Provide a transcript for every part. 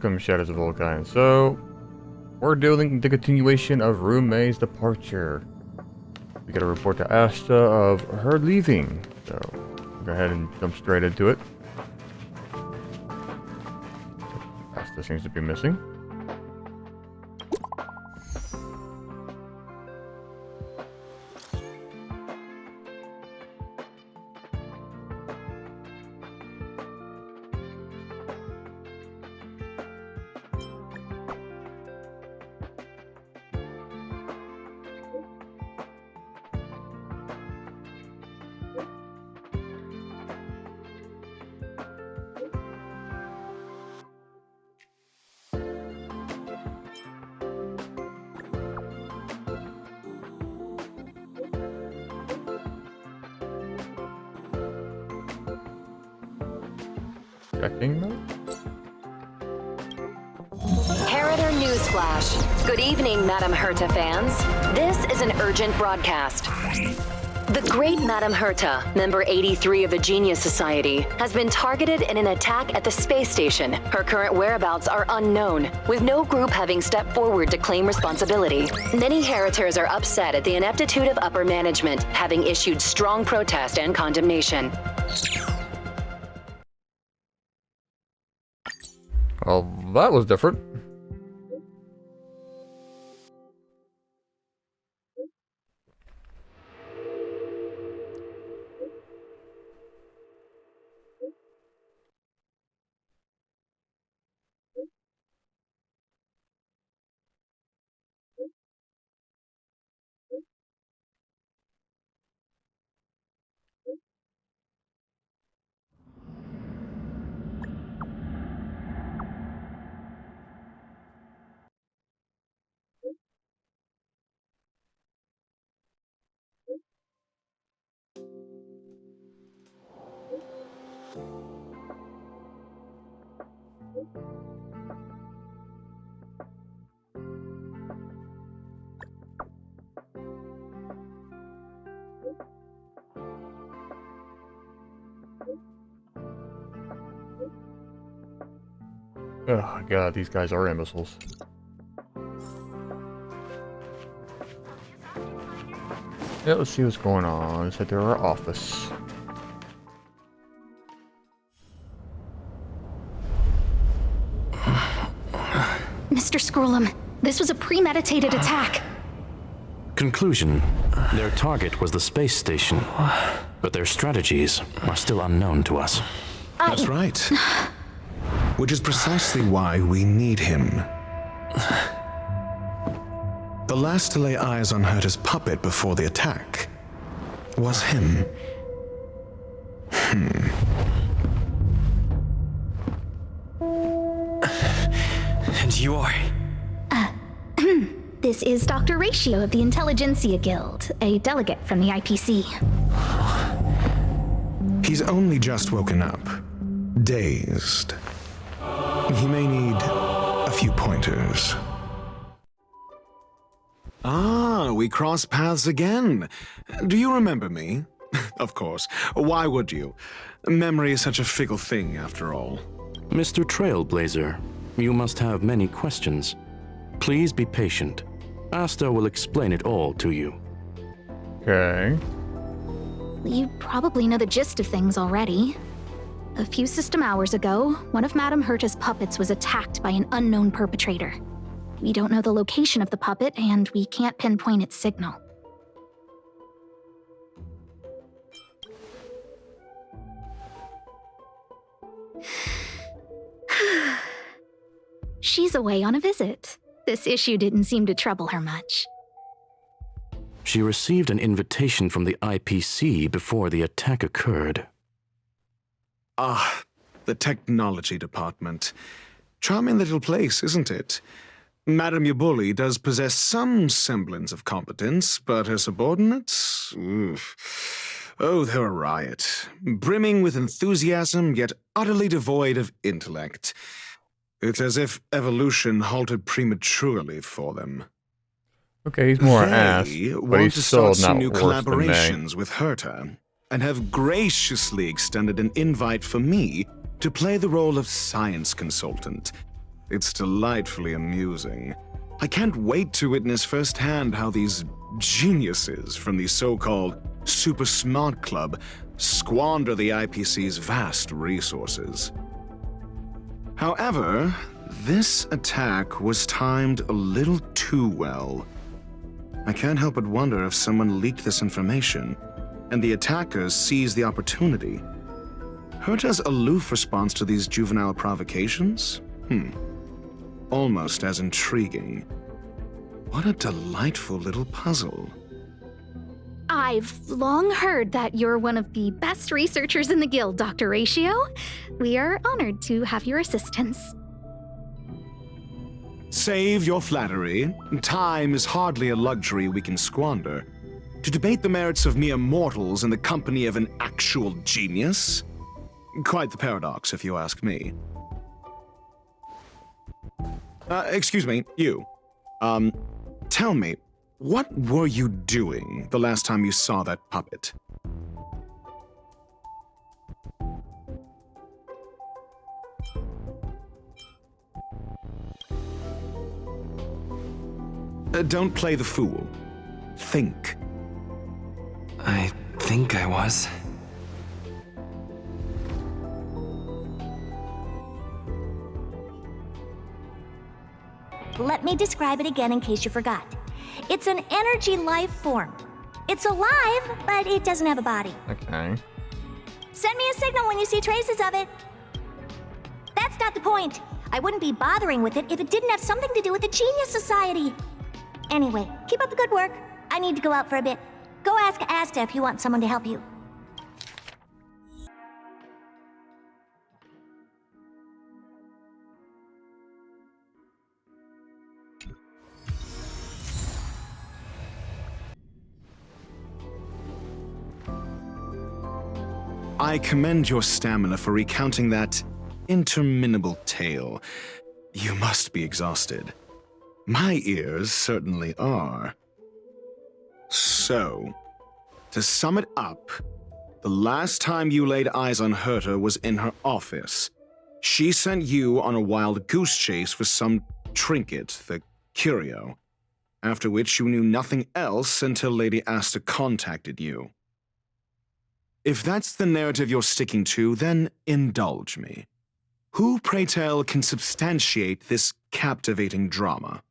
Welcome, Shadows of Honkai. So, we're doing the continuation of Room May's departure. We got a report to Asta of her leaving. So, go ahead and jump straight into it. Asta seems to be missing. Checking mode? Herta Newsflash. Good evening, Madam Herta fans. This is an urgent broadcast. The great Madam Herta, member 83 of the Genius Society, has been targeted in an attack at the space station. Her current whereabouts are unknown, with no group having stepped forward to claim responsibility. Many Heritors are upset at the ineptitude of upper management, having issued strong protest and condemnation. Well, that was different. Oh god, these guys are imbeciles. Yeah, let's see what's going on. Let's head to our office. Mr. Scrollum, this was a premeditated attack. Conclusion: their target was the space station, but their strategies are still unknown to us. That's right. Which is precisely why we need him. The last to lay eyes on Herta's puppet before the attack was him. And you are? This is Dr. Ratio of the Intelligentsia Guild, a delegate from the IPC. He's only just woken up, dazed. He may need a few pointers. Ah, we cross paths again. Do you remember me? Of course. Why would you? Memory is such a fickle thing, after all. Mr. Trailblazer, you must have many questions. Please be patient. Asta will explain it all to you. Okay. You probably know the gist of things already. A few system hours ago, one of Madame Herta's puppets was attacked by an unknown perpetrator. We don't know the location of the puppet, and we can't pinpoint its signal. She's away on a visit. This issue didn't seem to trouble her much. She received an invitation from the IPC before the attack occurred. Ah, the technology department. Charming little place, isn't it? Madame Yabuli does possess some semblance of competence, but her subordinates? Oof. Oh, they're a riot. Brimming with enthusiasm, yet utterly devoid of intellect. It's as if evolution halted prematurely for them. Okay, he's more ass, They but want he's to still start some not new worse than May. collaborations with Herta, and have graciously extended an invite for me to play the role of science consultant. It's delightfully amusing. I can't wait to witness firsthand how these geniuses from the so-called Super Smart Club squander the IPC's vast resources. However, this attack was timed a little too well. I can't help but wonder if someone leaked this information, and the attackers seized the opportunity. Herta's aloof response to these juvenile provocations? Almost as intriguing. What a delightful little puzzle. I've long heard that you're one of the best researchers in the guild, Dr. Ratio. We are honored to have your assistance. Save your flattery. Time is hardly a luxury we can squander. To debate the merits of mere mortals in the company of an actual genius? Quite the paradox, if you ask me. Excuse me, you. Tell me, what were you doing the last time you saw that puppet? Don't play the fool. Think. I think I was. Let me describe it again in case you forgot. It's an energy life form. It's alive, but it doesn't have a body. Okay. Send me a signal when you see traces of it. That's not the point. I wouldn't be bothering with it if it didn't have something to do with the Genius Society. Anyway, keep up the good work. I need to go out for a bit. Go ask Asta if you want someone to help you. I commend your stamina for recounting that interminable tale. You must be exhausted. My ears certainly are. So, to sum it up, the last time you laid eyes on Herta was in her office. She sent you on a wild goose chase for some trinket, the curio, after which you knew nothing else until Lady Asta contacted you. If that's the narrative you're sticking to, then indulge me. Who, pray tell, can substantiate this captivating drama?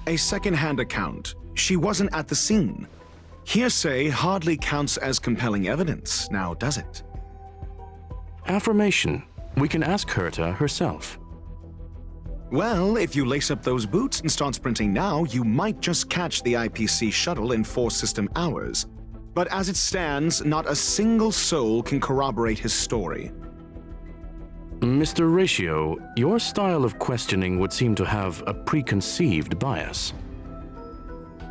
A second-hand account. She wasn't at the scene. Hearsay hardly counts as compelling evidence, now does it? Affirmation. We can ask Herta herself. Well, if you lace up those boots and start sprinting now, you might just catch the IPC shuttle in 4 system hours. But as it stands, not a single soul can corroborate his story. Mr. Ratio, your style of questioning would seem to have a preconceived bias.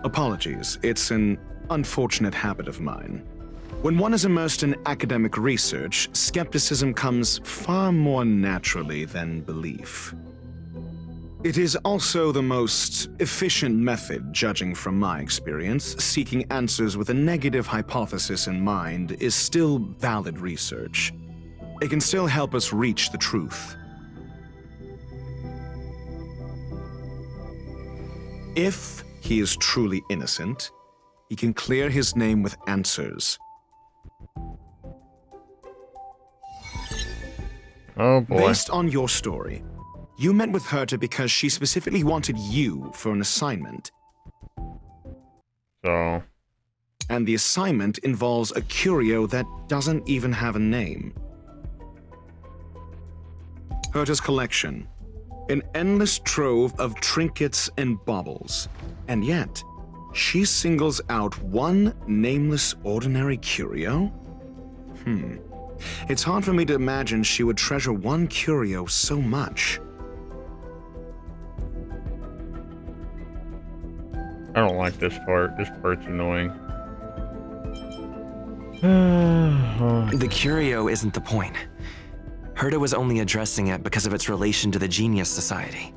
Apologies, it's an unfortunate habit of mine. When one is immersed in academic research, skepticism comes far more naturally than belief. It is also the most efficient method, judging from my experience. Seeking answers with a negative hypothesis in mind is still valid research. It can still help us reach the truth. If he is truly innocent, he can clear his name with answers. Oh boy. Based on your story, you met with Herta because she specifically wanted you for an assignment. So, And the assignment involves a curio that doesn't even have a name. Herta's collection. An endless trove of trinkets and baubles. And yet, she singles out one nameless ordinary curio? It's hard for me to imagine she would treasure one curio so much. I don't like this part. This part's annoying. The curio isn't the point. Herta was only addressing it because of its relation to the Genius Society.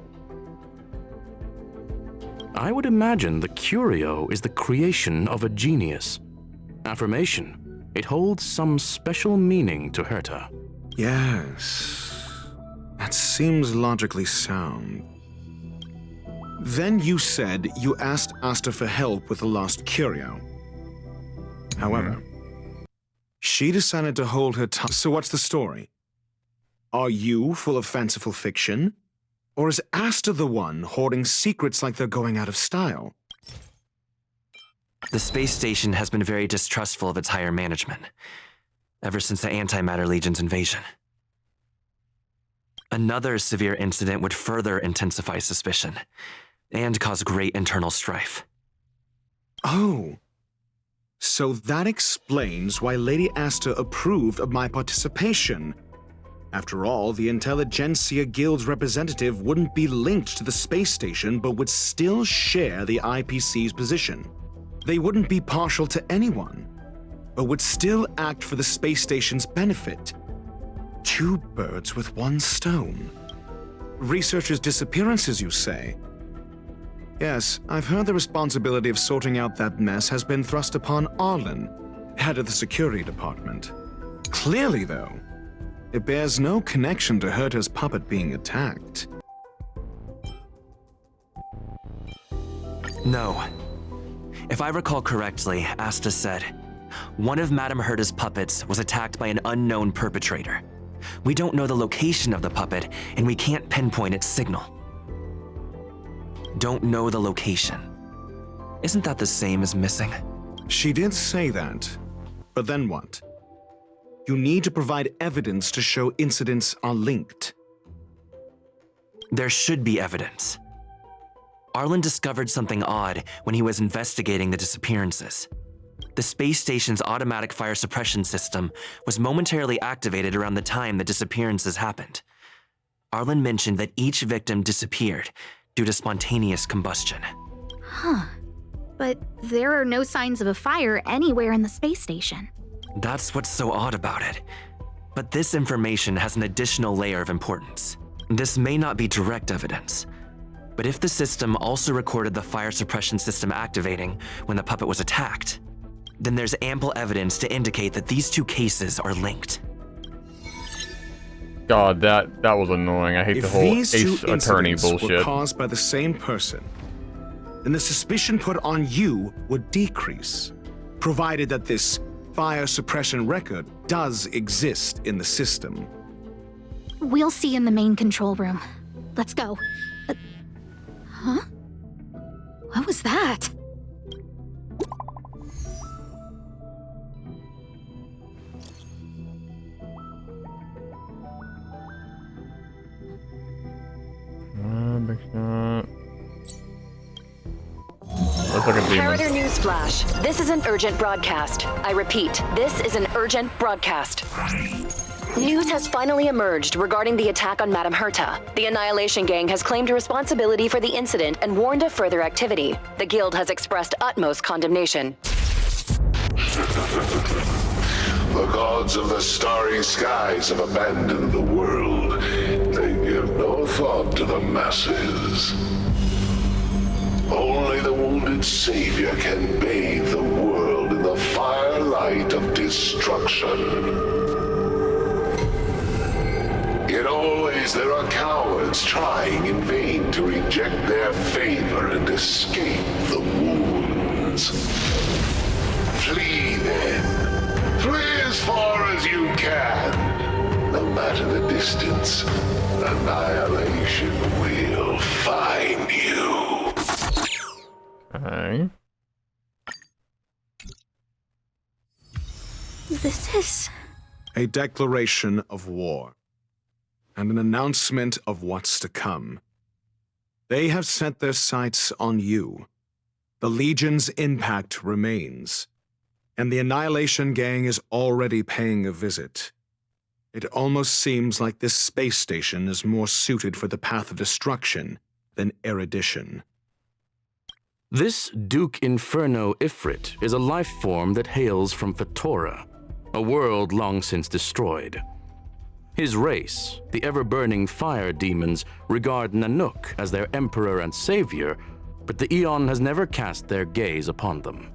I would imagine the curio is the creation of a genius. Affirmation. It holds some special meaning to Herta. Yes, that seems logically sound. Then you said you asked Asta for help with the lost curio. However, she decided to hold her tongue. So what's the story? Are you full of fanciful fiction? Or is Asta the one hoarding secrets like they're going out of style? The space station has been very distrustful of its higher management, ever since the Antimatter Legion's invasion. Another severe incident would further intensify suspicion, and cause great internal strife. Oh. So that explains why Lady Asta approved of my participation. After all, the Intelligentsia Guild's representative wouldn't be linked to the space station, but would still share the IPC's position. They wouldn't be partial to anyone, but would still act for the space station's benefit. Two birds with one stone. Researchers' disappearances, you say? Yes, I've heard the responsibility of sorting out that mess has been thrust upon Arlen, head of the security department. Clearly, though, it bears no connection to Herta's puppet being attacked. No. If I recall correctly, Asta said, one of Madame Herta's puppets was attacked by an unknown perpetrator. We don't know the location of the puppet, and we can't pinpoint its signal. Don't know the location. Isn't that the same as missing? She did say that, but then what? You need to provide evidence to show incidents are linked. There should be evidence. Arlen discovered something odd when he was investigating the disappearances. The space station's automatic fire suppression system was momentarily activated around the time the disappearances happened. Arlen mentioned that each victim disappeared due to spontaneous combustion. Huh. But there are no signs of a fire anywhere in the space station. That's what's so odd about it. But this information has an additional layer of importance. This may not be direct evidence, but if the system also recorded the fire suppression system activating when the puppet was attacked, then there's ample evidence to indicate that these two cases are linked. God, that was annoying. I hate the If whole these two ace attorney incidents were bullshit. caused by the same person, then the suspicion put on you would decrease, provided that this fire suppression record does exist in the system. We'll see in the main control room. Let's go. Huh? What was that? Big shot. Looks like a demon. Herta Newsflash. This is an urgent broadcast. I repeat, this is an urgent broadcast. News has finally emerged regarding the attack on Madame Herta. The Annihilation Gang has claimed responsibility for the incident and warned of further activity. The Guild has expressed utmost condemnation. The gods of the starry skies have abandoned the world. They give no thought to the masses. Only the wounded savior can bathe the world in the firelight of destruction. Yet always there are cowards trying in vain to reject their favor and escape the wounds. Flee then. Flee as far as you can. No matter the distance, annihilation will find you. Okay. This is... A declaration of war, and an announcement of what's to come. They have set their sights on you. The Legion's impact remains, and the Annihilation Gang is already paying a visit. It almost seems like this space station is more suited for the path of destruction than erudition. This Duke Inferno Ifrit is a life form that hails from Fatora, a world long since destroyed. His race, the ever-burning fire demons, regard Nanook as their emperor and savior, but the Eon has never cast their gaze upon them.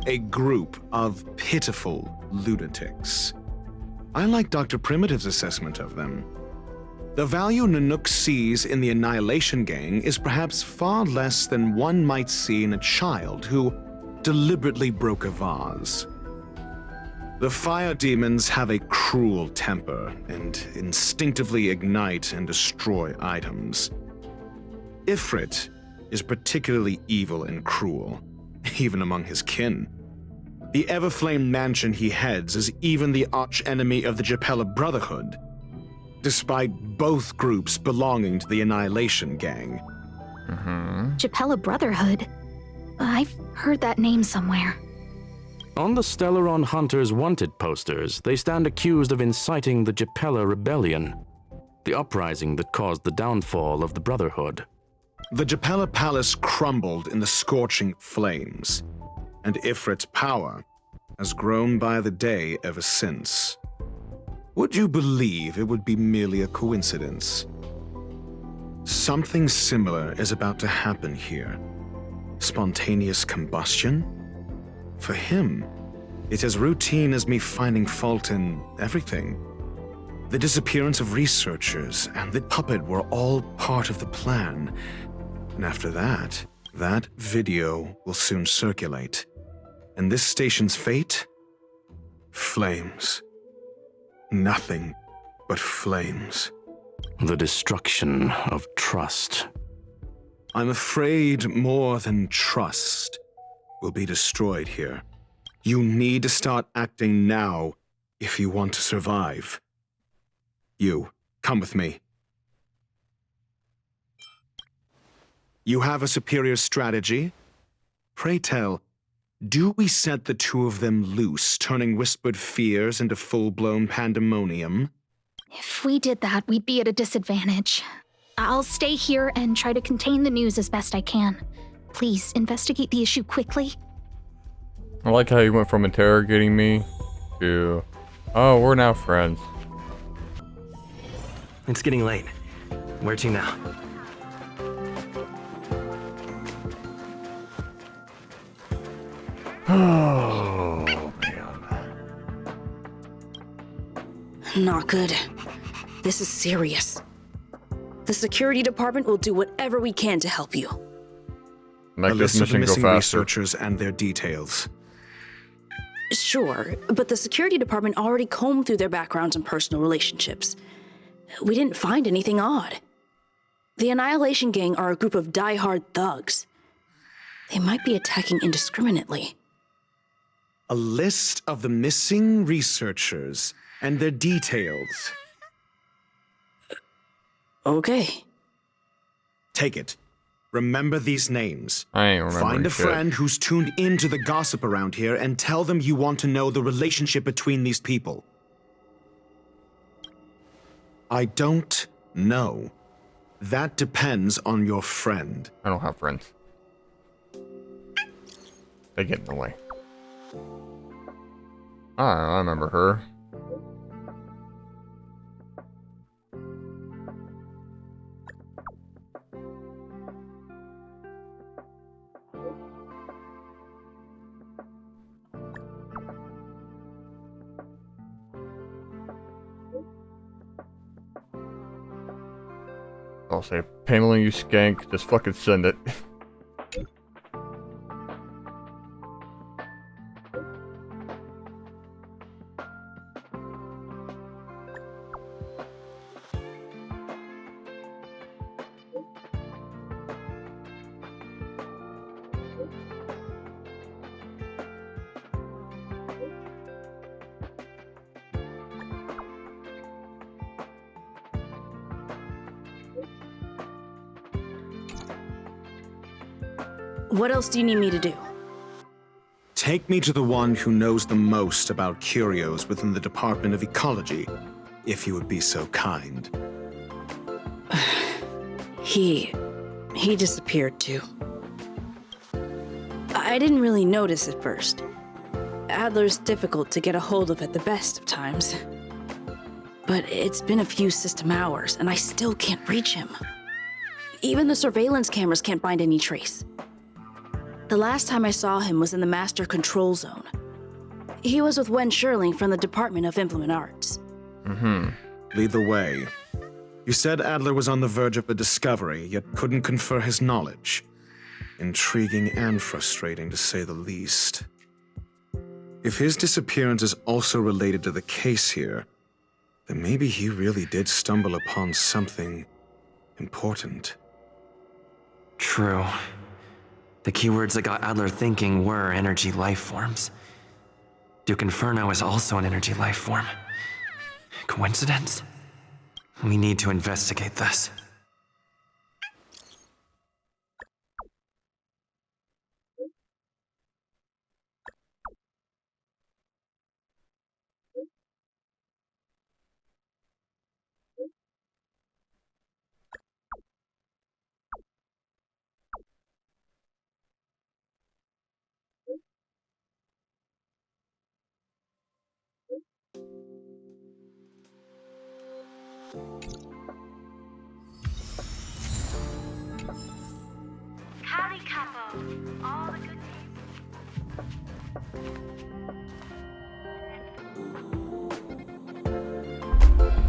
a group of pitiful lunatics. I like Dr. Primitive's assessment of them. The value Nanook sees in the Annihilation Gang is perhaps far less than one might see in a child who deliberately broke a vase. The fire demons have a cruel temper and instinctively ignite and destroy items. Ifrit is particularly evil and cruel, even among his kin. The Everflame mansion he heads is even the arch-enemy of the Japella Brotherhood, despite both groups belonging to the Annihilation Gang. Japella Brotherhood? I've heard that name somewhere. On the Stellaron Hunters wanted posters, they stand accused of inciting the Japella Rebellion, the uprising that caused the downfall of the Brotherhood. The Japella Palace crumbled in the scorching flames, and Ifrit's power has grown by the day ever since. Would you believe it would be merely a coincidence? Something similar is about to happen here. Spontaneous combustion? For him, it's as routine as me finding fault in everything. The disappearance of researchers and the puppet were all part of the plan. And after that, that video will soon circulate. And this station's fate? Flames. Nothing but flames. The destruction of trust. I'm afraid more than trust will be destroyed here. You need to start acting now if you want to survive. You, come with me. You have a superior strategy? Pray tell, do we set the two of them loose, turning whispered fears into full-blown pandemonium? If we did that, we'd be at a disadvantage. I'll stay here and try to contain the news as best I can. Please, investigate the issue quickly. I like how you went from interrogating me to, oh, we're now friends. It's getting late. Where to now? Oh, man. Not good. This is serious. The security department will do whatever we can to help you. Make A this list of the mission go missing faster. researchers and their details. Sure, but the security department already combed through their backgrounds and personal relationships. We didn't find anything odd. The Annihilation Gang are a group of die-hard thugs. They might be attacking indiscriminately. A list of the missing researchers and their details. Okay. Take it. Remember these names. I ain't remembering Find a shit. friend who's tuned into the gossip around here and tell them you want to know the relationship between these people. I don't know. That depends on your friend. I don't have friends. They get in the way. I remember her. I'll say, Pamela, you skank, just fucking send it. What else do you need me to do? Take me to the one who knows the most about curios within the Department of Ecology, if you would be so kind. He disappeared too. I didn't really notice at first. Adler's difficult to get a hold of at the best of times. But it's been a few system hours, and I still can't reach him. Even the surveillance cameras can't find any trace. The last time I saw him was in the Master Control Zone. He was with Wen Sherling from the Department of Implement Arts. Lead the way. You said Adler was on the verge of a discovery, yet couldn't confer his knowledge. Intriguing and frustrating, to say the least. If his disappearance is also related to the case here, then maybe he really did stumble upon something important. True. The keywords that got Adler thinking were energy life forms. Duke Inferno is also an energy life form. Coincidence? We need to investigate this. Howdy, couple. All the good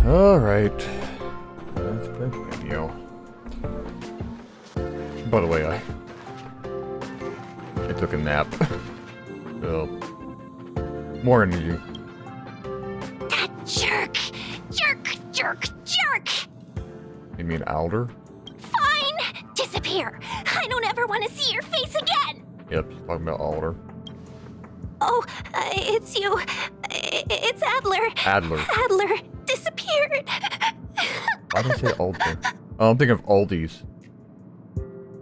Alright. Let's continue. By the way, I took a nap. So, more energy. That jerk! Jerk! You mean Alder? Fine! Disappear! I don't ever want to see your face again! Yep, she's talking about Alder. Oh, it's you. It's Adler. Adler disappeared. Why did I say Alder? Oh, I'm thinking of Aldi's.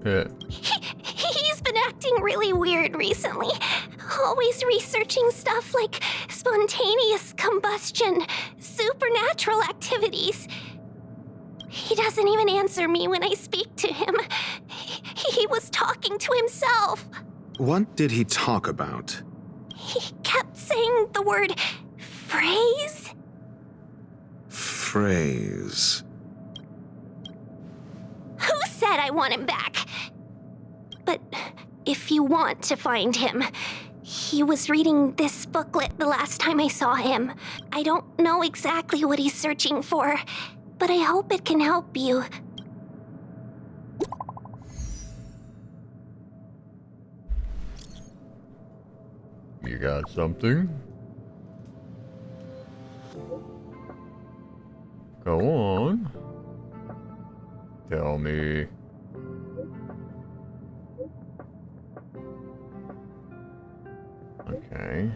Yeah. He's been acting really weird recently. Always researching stuff like spontaneous combustion, supernatural activities. He doesn't even answer me when I speak to him. He was talking to himself. What did he talk about? He kept saying the word phrase. Phrase. Who said I want him back? But if you want to find him, he was reading this booklet the last time I saw him. I don't know exactly what he's searching for, but I hope it can help you. You got something? Go on. Tell me. Okay.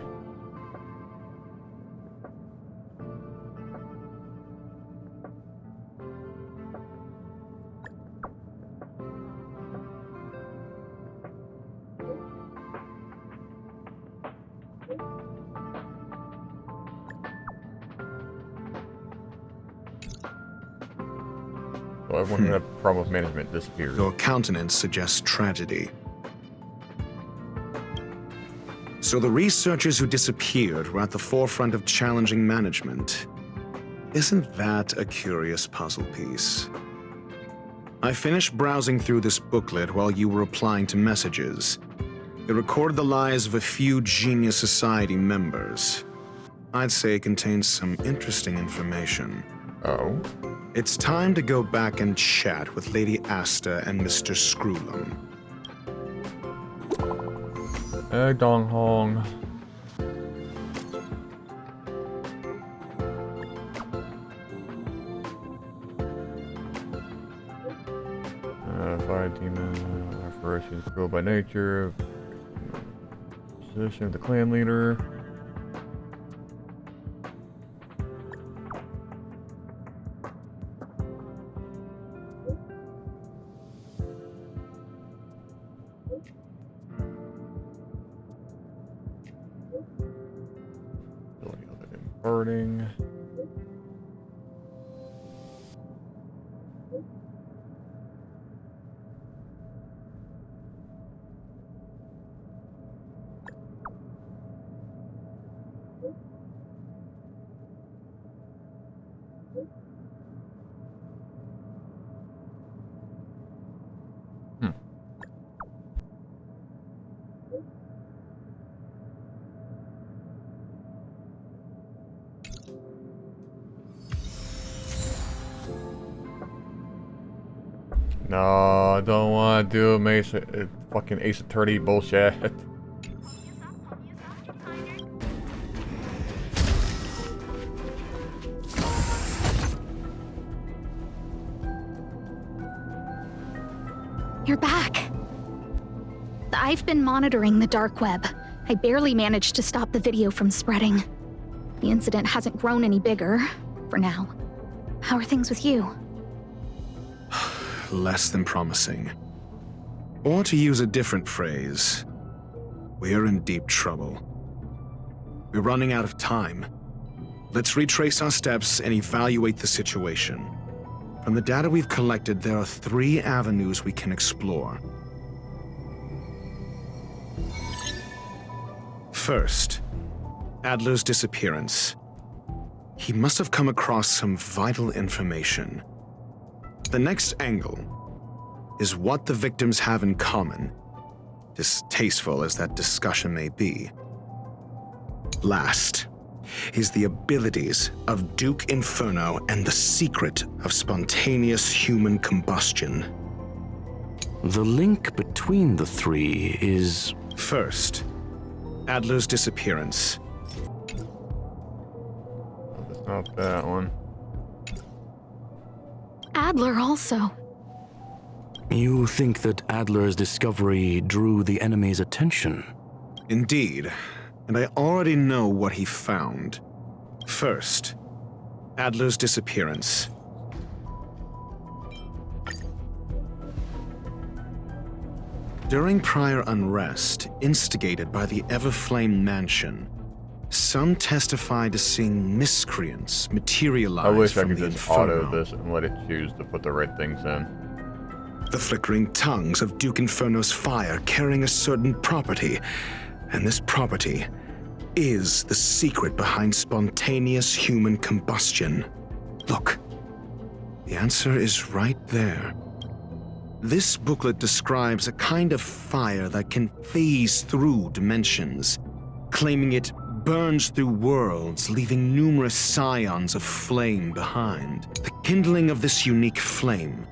So everyone who had a problem with management disappeared. Your countenance suggests tragedy. So the researchers who disappeared were at the forefront of challenging management. Isn't that a curious puzzle piece? I finished browsing through this booklet while you were replying to messages. It recorded the lives of a few Genius Society members. I'd say it contains some interesting information. Oh? It's time to go back and chat with Lady Asta and Mr. Screwlum. Hey, Dong Hong. Fire demon, aspirations cruel by nature. Position of the clan leader. Ability other than burning. No, I don't want to do fucking Ace Attorney bullshit. You're back. I've been monitoring the dark web. I barely managed to stop the video from spreading. The incident hasn't grown any bigger, for now. How are things with you? Less than promising. Or to use a different phrase, we're in deep trouble. We're running out of time. Let's retrace our steps and evaluate the situation. From the data we've collected, there are 3 avenues we can explore. First, Adler's disappearance. He must have come across some vital information. The next angle is what the victims have in common, distasteful as that discussion may be. Last is the abilities of Duke Inferno and the secret of spontaneous human combustion. The link between the 3 is... First, Adler's disappearance. It's not that one. Adler also. You think that Adler's discovery drew the enemy's attention? Indeed, and I already know what he found. First, Adler's disappearance. During prior unrest, instigated by the Everflame Mansion, some testified to seeing miscreants materialize I wish I from could the just Inferno. auto this and let it choose to put the right things in. The flickering tongues of Duke Inferno's fire carrying a certain property, and this property is the secret behind spontaneous human combustion. Look, the answer is right there. This booklet describes a kind of fire that can phase through dimensions, claiming it burns through worlds, leaving numerous scions of flame behind. The kindling of this unique flame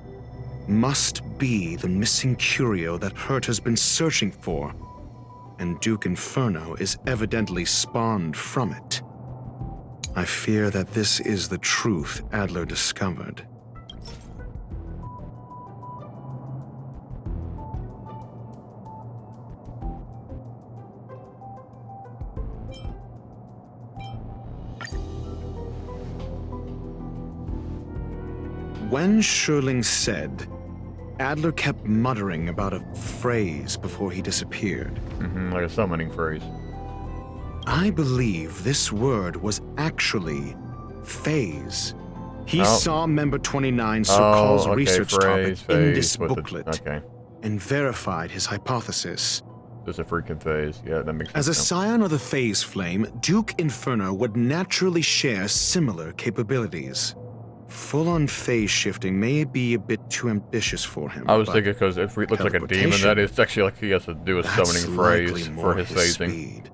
must be the missing curio that Herta's been searching for, and Duke Inferno is evidently spawned from it. I fear that this is the truth Adler discovered. When Sherling said, Adler kept muttering about a phrase before he disappeared. Like a summoning phrase. I believe this word was actually phase. He saw Member 29 Sir Call's research topic in this booklet and verified his hypothesis. Just a freaking phase. Yeah, that makes sense. As a now. scion of the phase flame, Duke Inferno would naturally share similar capabilities. Full-on phase shifting may be a bit too ambitious for him. I was thinking because if he looks like a demon, that is actually like he has to do a summoning phrase for his phasing. Speed.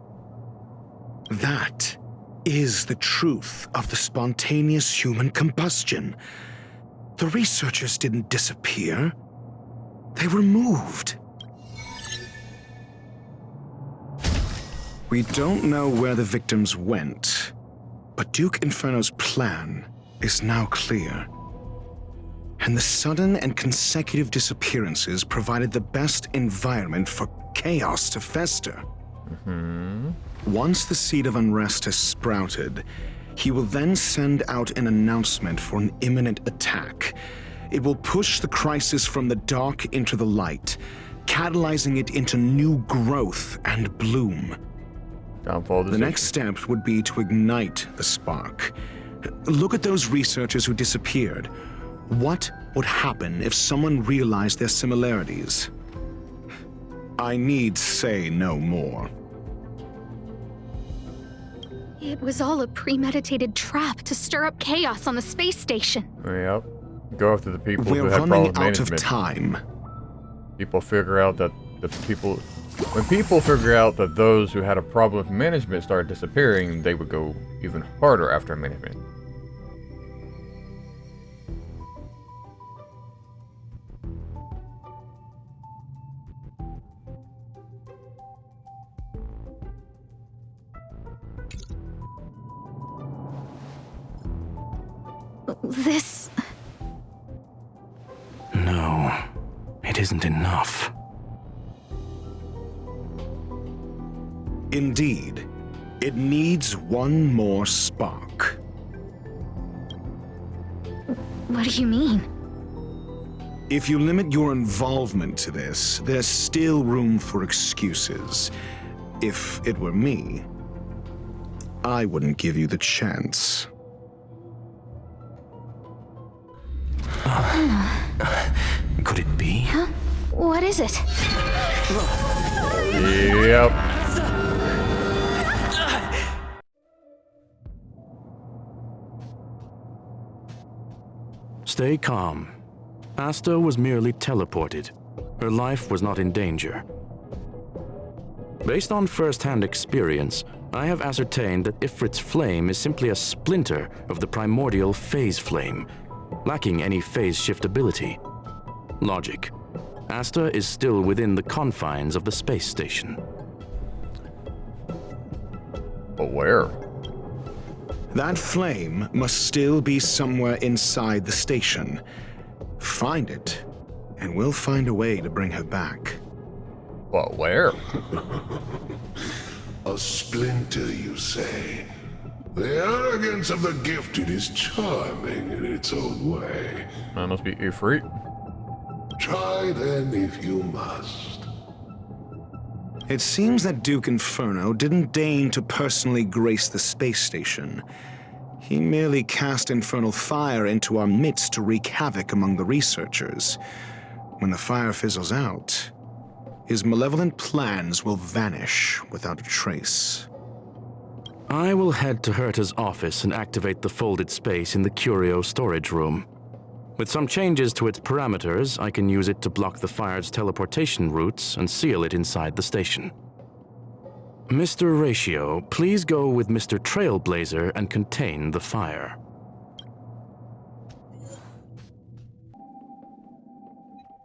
That is the truth of the spontaneous human combustion. The researchers didn't disappear. They were moved. We don't know where the victims went, but Duke Inferno's plan is now clear. And the sudden and consecutive disappearances provided the best environment for chaos to fester. Once the seed of unrest has sprouted, he will then send out an announcement for an imminent attack. It will push the crisis from the dark into the light, catalyzing it into new growth and bloom. The next step would be to ignite the spark. Look at those researchers who disappeared. What would happen if someone realized their similarities? I need say no more. It was all a premeditated trap to stir up chaos on the space station. Yep. Go after the people who We're had running problems out management. of time. People figure out that when people figure out that those who had a problem with management started disappearing, they would go even harder after management. This... No, it isn't enough. Indeed, it needs one more spark. What do you mean? If you limit your involvement to this, there's still room for excuses. If it were me, I wouldn't give you the chance. Could it be? Huh? What is it? Yep. Stay calm. Asta was merely teleported. Her life was not in danger. Based on first-hand experience, I have ascertained that Ifrit's flame is simply a splinter of the primordial phase flame, lacking any phase shift ability. Logic. Asta is still within the confines of the space station. But where? That flame must still be somewhere inside the station. Find it, and we'll find a way to bring her back. But where? A splinter, you say? The arrogance of the gifted is charming in its own way. That must be Ifrit. Try then if you must. It seems that Duke Inferno didn't deign to personally grace the space station. He merely cast infernal fire into our midst to wreak havoc among the researchers. When the fire fizzles out, his malevolent plans will vanish without a trace. I will head to Herta's office and activate the folded space in the curio storage room. With some changes to its parameters, I can use it to block the fire's teleportation routes and seal it inside the station. Mr. Ratio, please go with Mr. Trailblazer and contain the fire.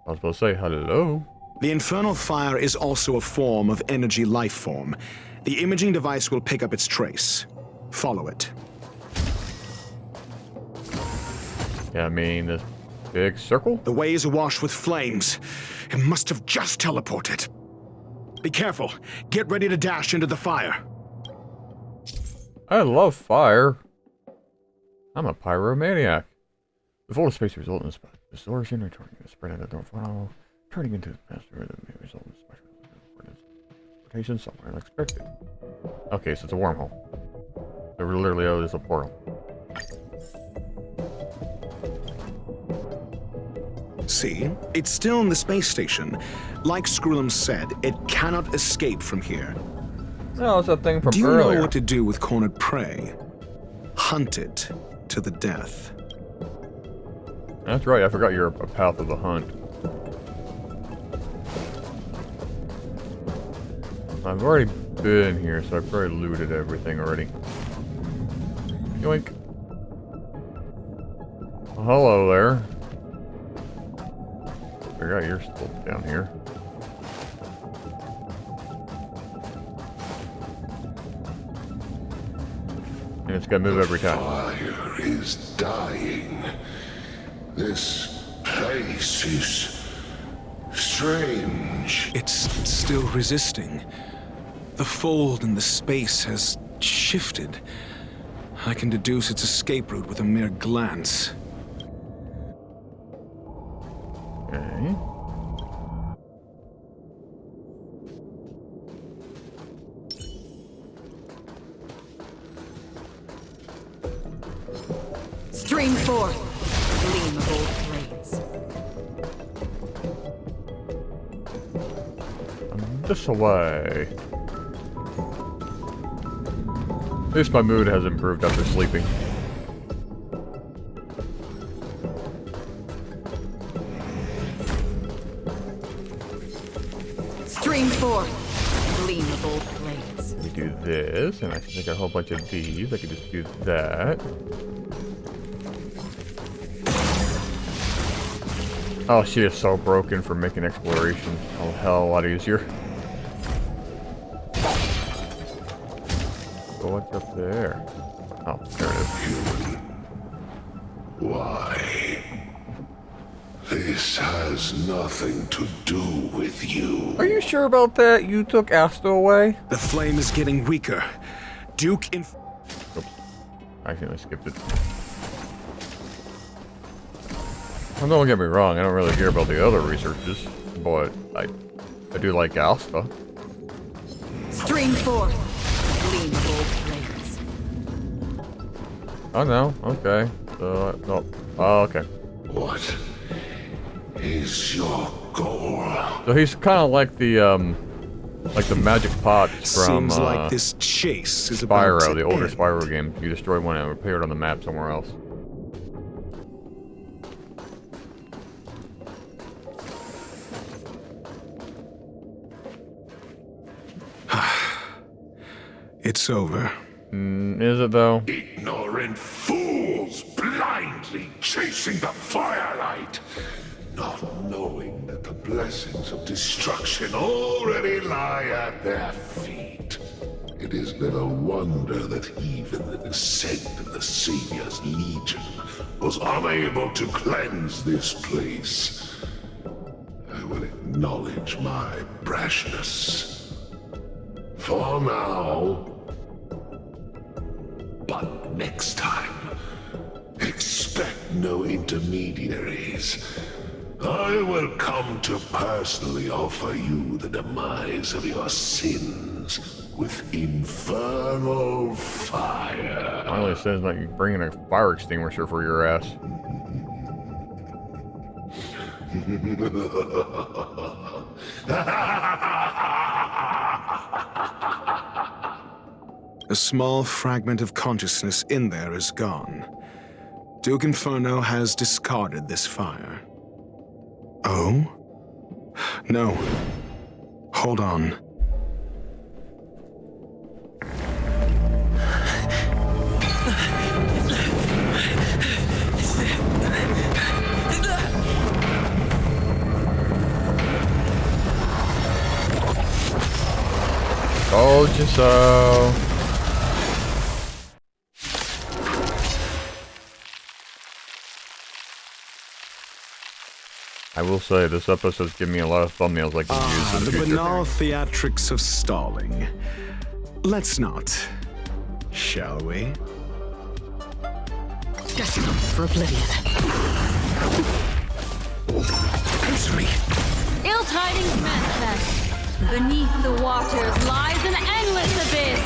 I was supposed to say hello. The infernal fire is also a form of energy life form. The imaging device will pick up its trace. Follow it. Yeah, I mean, this big circle? The way is awash with flames. It must have just teleported. Be careful. Get ready to dash into the fire. I love fire. I'm a pyromaniac. The folded space result in distortion, returning to spread out the funnel, turning into the faster that may result in special transportation somewhere unexpected. Okay, so it's a wormhole. So literally, oh, there's a portal. See? It's still in the space station. Like Screwlum said, it cannot escape from here. No, it's that thing from Do you earlier. know what to do with cornered prey? Hunt it to the death. That's right, I forgot you're a path of the hunt. I've already been here, so I've probably looted everything already. Yoink. Well, hello there. I forgot you're still down here. And it's gonna move every time. Fire is dying. This place is strange. It's still resisting. The fold in the space has shifted. I can deduce its escape route with a mere glance. Okay. Stream forth, gleam of old blades. This away. At least my mood has improved after sleeping. Stream forth, gleam of old blades. We do this, and I can take a whole bunch of these. I can just do that. Oh, she is so broken for making exploration a hell of a lot easier. So what's up there? Oh, there it is. Why? This has nothing to do with you. Are you sure about that? You took Asta away? The flame is getting weaker. Duke in... Oops. I accidentally skipped it. Well, don't get me wrong, I don't really care about the other researches, but I do like Asta. Stream forth. Gleam of old blades. Oh no, okay. No. Oh, okay. What is your goal? So he's kind of like the magic pots from Seems like this chase is about Spyro, to the older end. Spyro game. You destroy one and it appeared on the map somewhere else. It's over. Is it though? Ignorant fools blindly chasing the firelight, not knowing that the blessings of destruction already lie at their feet. It is little wonder that even the descent of the Savior's Legion was unable to cleanse this place. I will acknowledge my brashness. For now. But next time, expect no intermediaries. I will come to personally offer you the demise of your sins with infernal fire. Finally, it says like you're bringing a fire extinguisher for your ass. A small fragment of consciousness in there is gone. Duke Inferno has discarded this fire. Oh? No. Hold on. Told you so. I will say, this episode's giving me a lot of thumbnails I can use in the The future. banal theatrics of stalling. Let's not. Shall we? Destined for oblivion. Answer me! Ill tidings manifest. Beneath the waters lies an endless abyss.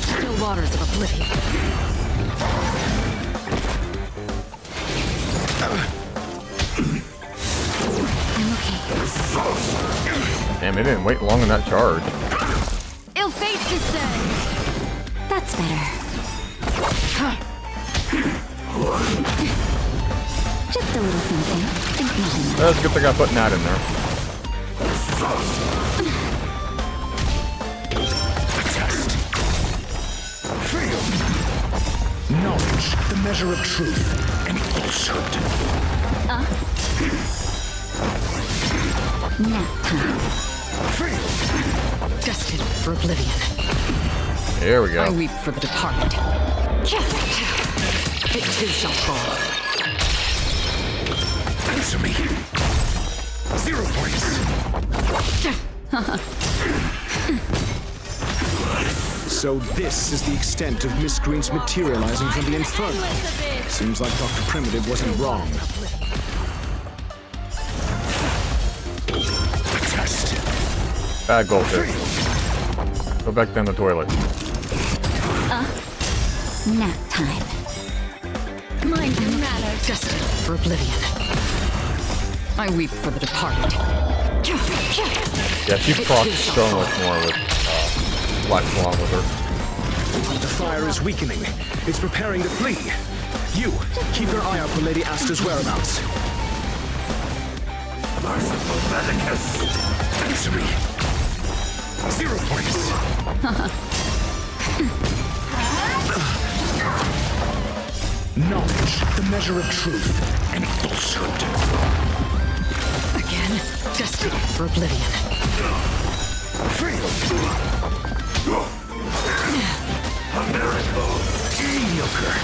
Still waters of oblivion. I'm okay. Damn, it didn't wait long in that charge. Ill fate descends. That's better. Just a little something. Think nothing. That's a good thing I put that in there. Knowledge, the measure of truth and falsehood. Nap time. Destined for oblivion. Here we go. I weep for the departed. It too shall fall. Answer me! 0 points! So this is the extent of miscreants materializing from the Inferno. Seems like Dr. Primitive wasn't wrong. Bad goldfish. Go back down the toilet. Nap time. Mind your manners. Destined for oblivion. I weep for the departed. Yeah, she procs so much more with Black Swan with her. The fire is weakening. It's preparing to flee. You, keep your eye out for Lady Asta's whereabouts. Merciful Medicus. Answer me. 0 points. Knowledge, the measure of truth and falsehood. Again, destined for oblivion. A miracle. Mediocre.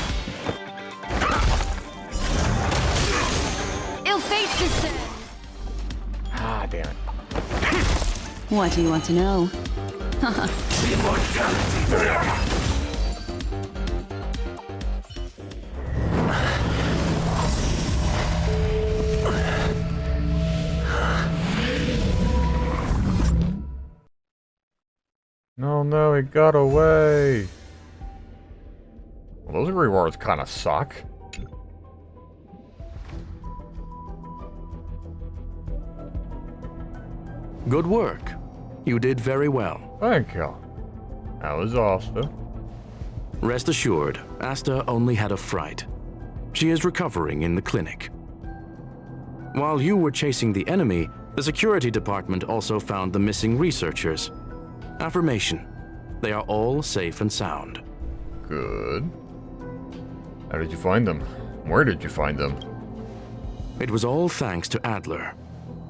Ill fate descends. Ah, damn it. What do you want to know? No, it got away. Well, those rewards kind of suck. Good work. You did very well. Thank you. That was Asta. Rest assured, Asta only had a fright. She is recovering in the clinic. While you were chasing the enemy, the security department also found the missing researchers. Affirmation. They are all safe and sound. Good. How did you find them? Where did you find them? It was all thanks to Adler.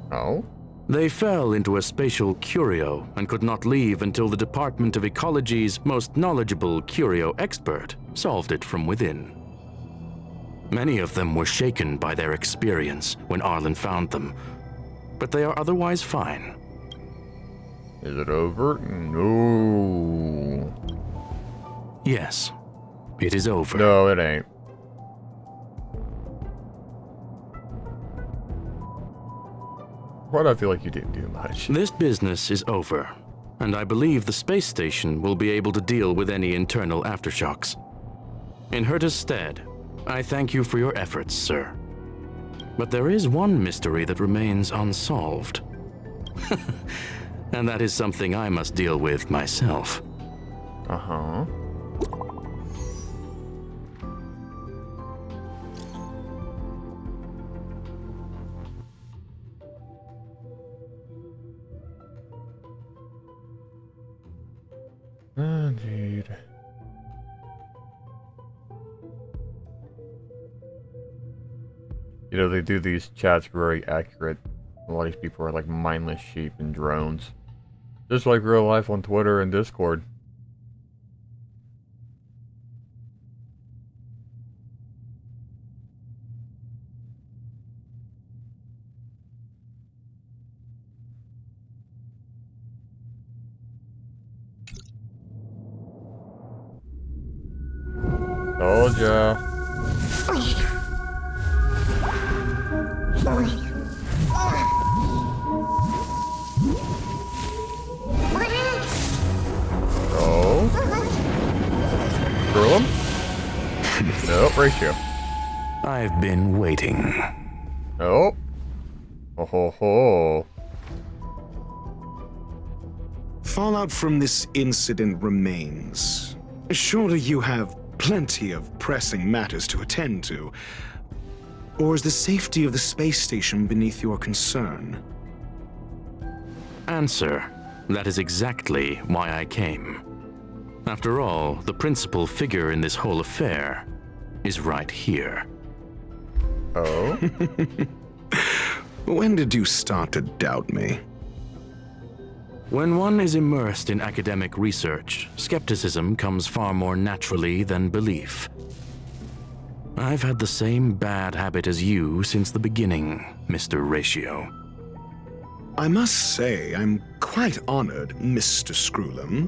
Oh? They fell into a spatial curio and could not leave until the Department of Ecology's most knowledgeable curio expert solved it from within. Many of them were shaken by their experience when Arlen found them, but they are otherwise fine. Is it over? No. Yes, it is over. No, it ain't. Why do I feel like you didn't do much? This business is over, and I believe the space station will be able to deal with any internal aftershocks. In Herta's stead, I thank you for your efforts, sir. But there is one mystery that remains unsolved. And that is something I must deal with myself. Uh-huh. Indeed. You know, they do these chats very accurate. A lot of these people are like mindless sheep and drones. Just like real life on Twitter and Discord. Told ya. Oh. Screw him? Nope, ratio. I've been waiting. Nope. Ho ho ho. Fallout from this incident remains. Surely you have plenty of pressing matters to attend to. Or is the safety of the space station beneath your concern? Answer. That is exactly why I came. After all, the principal figure in this whole affair is right here. Oh? When did you start to doubt me? When one is immersed in academic research, skepticism comes far more naturally than belief. I've had the same bad habit as you since the beginning, Mr. Ratio. I must say, I'm quite honored, Mr. Screwlum.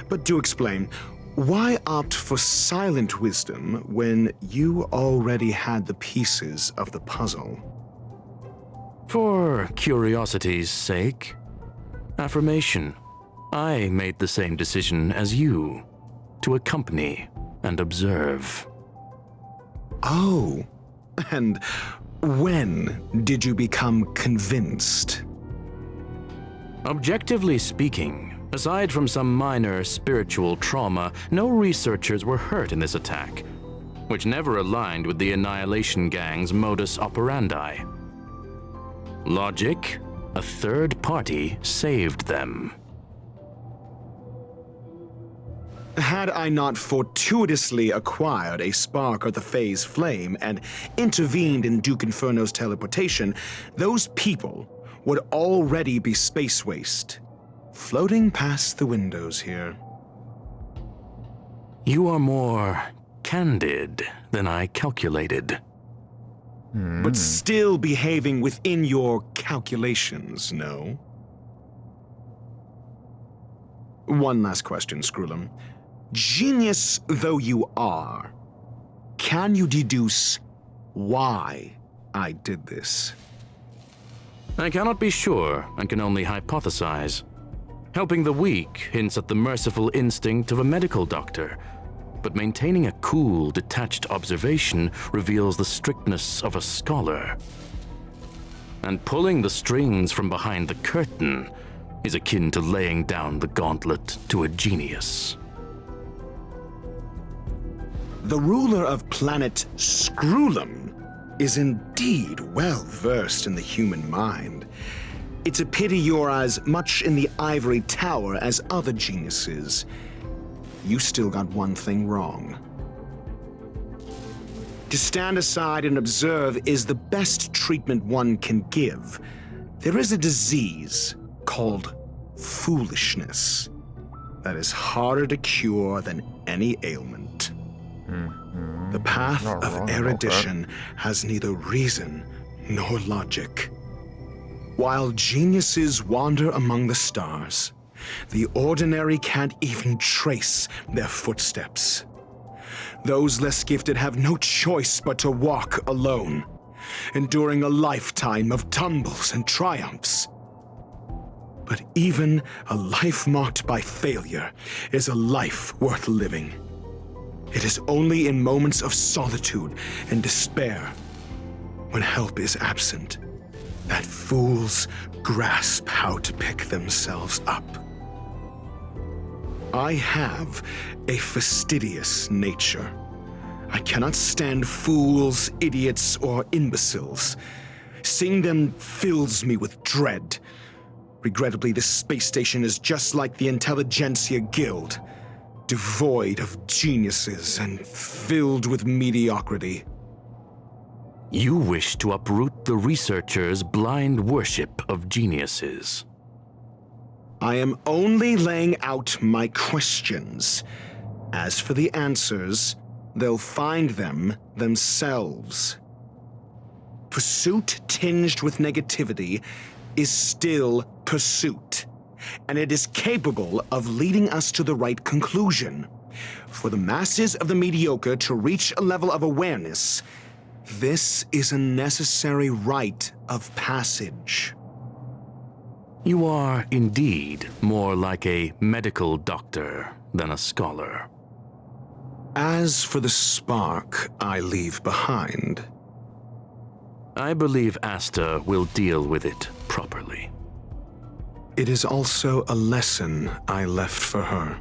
But do explain, why opt for silent wisdom when you already had the pieces of the puzzle? For curiosity's sake. Affirmation. I made the same decision as you, to accompany and observe. Oh, and when did you become convinced? Objectively speaking, aside from some minor spiritual trauma, no researchers were hurt in this attack, which never aligned with the Annihilation Gang's modus operandi. Logic? A third party saved them. Had I not fortuitously acquired a spark of the phase flame and intervened in Duke Inferno's teleportation, those people would already be space waste, floating past the windows here. You are more candid than I calculated. But still behaving within your calculations, no? One last question, Screwlum. Genius though you are, can you deduce why I did this? I cannot be sure and can only hypothesize. Helping the weak hints at the merciful instinct of a medical doctor, but maintaining a cool, detached observation reveals the strictness of a scholar. And pulling the strings from behind the curtain is akin to laying down the gauntlet to a genius. The ruler of planet Screwlum is indeed well versed in the human mind. It's a pity you're as much in the ivory tower as other geniuses. You still got one thing wrong. To stand aside and observe is the best treatment one can give. There is a disease called foolishness that is harder to cure than any ailment. The path of erudition has neither reason nor logic. While geniuses wander among the stars, the ordinary can't even trace their footsteps. Those less gifted have no choice but to walk alone, enduring a lifetime of tumbles and triumphs. But even a life marked by failure is a life worth living. It is only in moments of solitude and despair, when help is absent, that fools grasp how to pick themselves up. I have a fastidious nature. I cannot stand fools, idiots, or imbeciles. Seeing them fills me with dread. Regrettably, this space station is just like the Intelligentsia Guild, devoid of geniuses and filled with mediocrity. You wish to uproot the researchers' blind worship of geniuses. I am only laying out my questions. As for the answers, they'll find them themselves. Pursuit tinged with negativity is still pursuit, and it is capable of leading us to the right conclusion. For the masses of the mediocre to reach a level of awareness, this is a necessary rite of passage. You are indeed more like a medical doctor than a scholar. As for the spark I leave behind, I believe Asta will deal with it properly. it is also a lesson I left for her.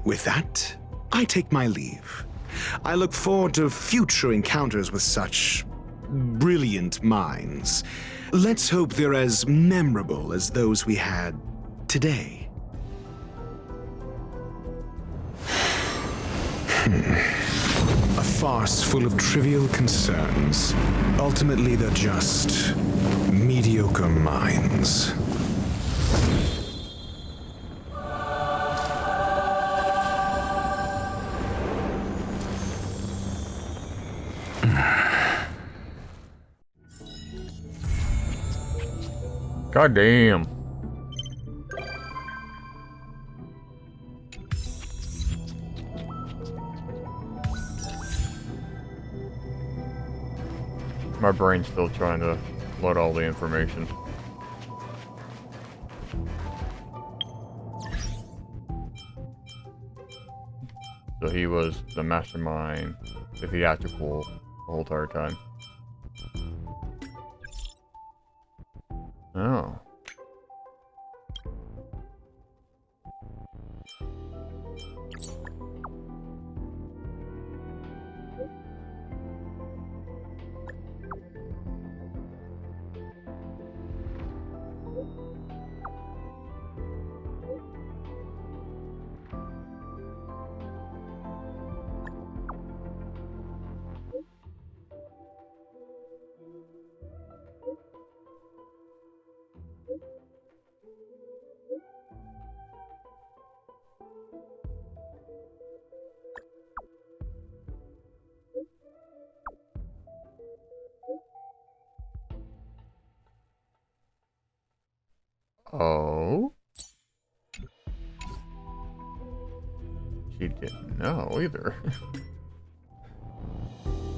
With that, I take my leave. I look forward to future encounters with such brilliant minds. Let's hope they're as memorable as those we had today. A farce full of trivial concerns. Ultimately, they're just mediocre minds. God damn. My brain's still trying to load all the information. So he was the mastermind, the theatrical the whole entire time. Oh. Oh? She didn't know either.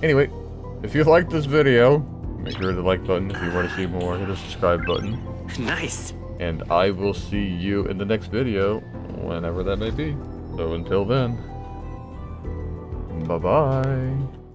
Anyway, if you liked this video, make sure to hit the like button. If you want to see more, hit the subscribe button. Nice. And I will see you in the next video, whenever that may be. So until then, bye-bye.